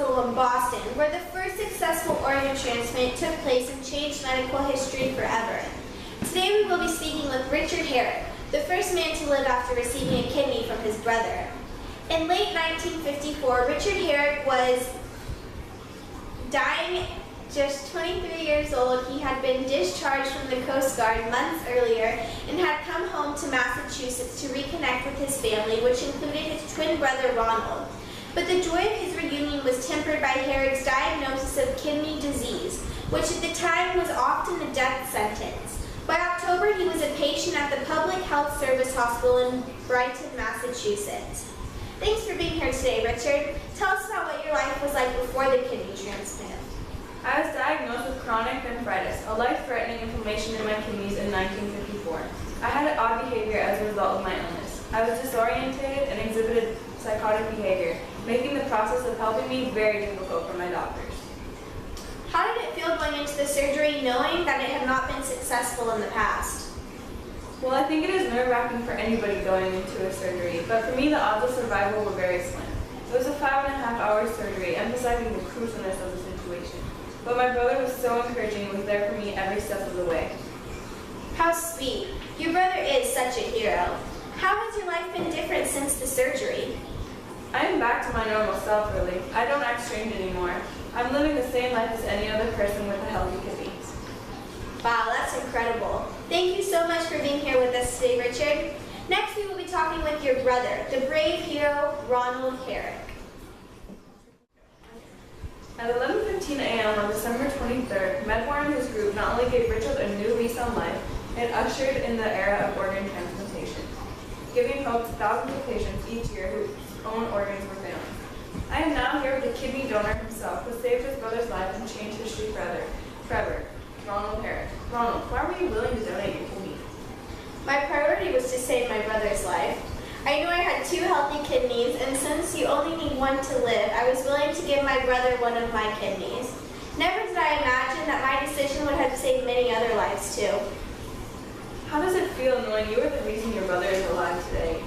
Hospital in Boston, where the first successful organ transplant took place and changed medical history forever. Today we will be speaking with Richard Herrick, the first man to live after receiving a kidney from his brother. In late 1954, Richard Herrick was dying just 23 years old. He had been discharged from the Coast Guard months earlier and had come home to Massachusetts to reconnect with his family, which included his twin brother Ronald. But the joy of his reunion was tempered by Herrick's diagnosis of kidney disease, which at the time was often a death sentence. By October, he was a patient at the Public Health Service Hospital in Brighton, Massachusetts. Thanks for being here today, Richard. Tell us about what your life was like before the kidney transplant. I was diagnosed with chronic nephritis, a life-threatening inflammation in my kidneys in 1954. I had an odd behavior as a result of my illness. I was disoriented and exhibited psychotic behavior, making the process of helping me very difficult for my doctors. How did it feel going into the surgery knowing that it had not been successful in the past? Well, I think it is nerve-wracking for anybody going into a surgery, but for me the odds of survival were very slim. It was a 5.5-hour surgery, emphasizing the crucialness of the situation. But my brother was so encouraging and was there for me every step of the way. How sweet. Your brother is such a hero. How has your life been different since the surgery? I am back to my normal self, really. I don't act strange anymore. I'm living the same life as any other person with a healthy kidney. Wow, that's incredible. Thank you so much for being here with us today, Richard. Next, we will be talking with your brother, the brave hero, Ronald Herrick. At 11:15 a.m. on December 23rd, Medwar and his group not only gave Richard a new lease on life, it ushered in the era of organ transplantation, giving hope to thousands of patients each year whose own organs were failing. I am now here with the kidney donor himself, who saved his brother's life and changed history forever, Ronald Herrick. Ronald, why were you willing to donate your kidney? My priority was to save my brother's life. I knew I had 2 healthy kidneys, and since you only need one to live, I was willing to give my brother one of my kidneys. Never did I imagine that my decision would have saved many other lives too. How does it feel knowing you are the reason your brother is alive today?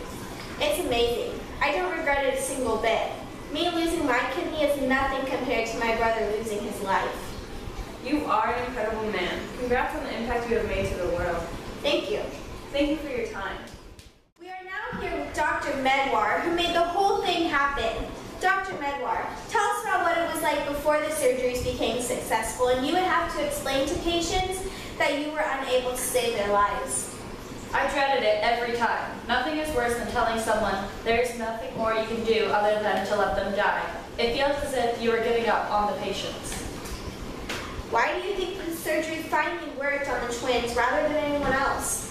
It's amazing. I don't regret it a single bit. Me losing my kidney is nothing compared to my brother losing his life. You are an incredible man. Congrats on the impact you have made to the world. Thank you. Thank you for your time. We are now here with Dr. Medwar, who made the whole thing happen. Dr. Medwar, tell us about what it was like before the surgeries became successful and you would have to explain to patients that you were unable to save their lives. I dreaded it every time. Nothing is worse than telling someone there is nothing more you can do other than to let them die. It feels as if you are giving up on the patients. Why do you think the surgery finally worked on the twins rather than anyone else?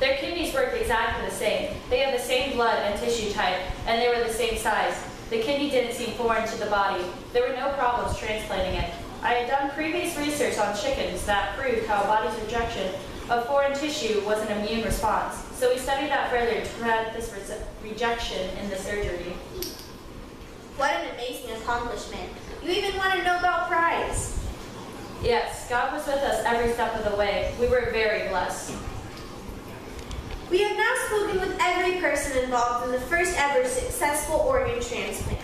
Their kidneys worked exactly the same. They have the same blood and tissue type, and they were the same size. The kidney didn't seem foreign to the body. There were no problems transplanting it. I had done previous research on chickens that proved how a body's rejection of foreign tissue was an immune response. So we studied that further to prevent this rejection in the surgery. What an amazing accomplishment. You even won a Nobel Prize. Yes, God was with us every step of the way. We were very blessed. We have now spoken with every person involved in the first ever successful organ transplant.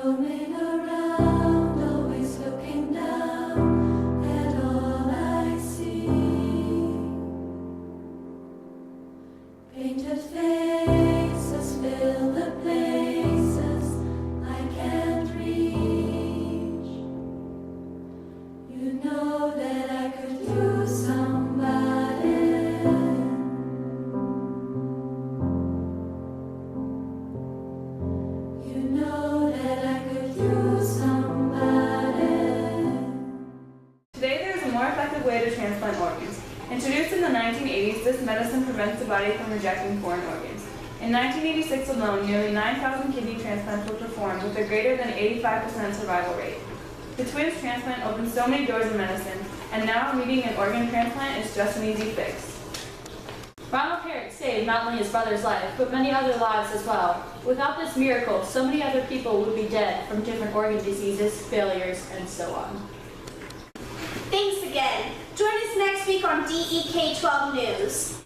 Roaming around, always looking down at all I see. Painted faces fill the places I can't reach. You know that I could use somebody. You know that I could use somebody. Today there is a more effective way to transplant organs. Introduced in the 1980s, this medicine prevents the body from rejecting foreign organs. In 1986 alone, nearly 9,000 kidney transplants were performed with a greater than 85% survival rate. The twins transplant opened so many doors in medicine, and now needing an organ transplant is just an easy fix. Ronald Herrick saved not only his brother's life, but many other lives as well. Without this miracle, so many other people would be dead from different organ diseases, failures, and so on. Thanks again. Join us next week on DEK 12 News.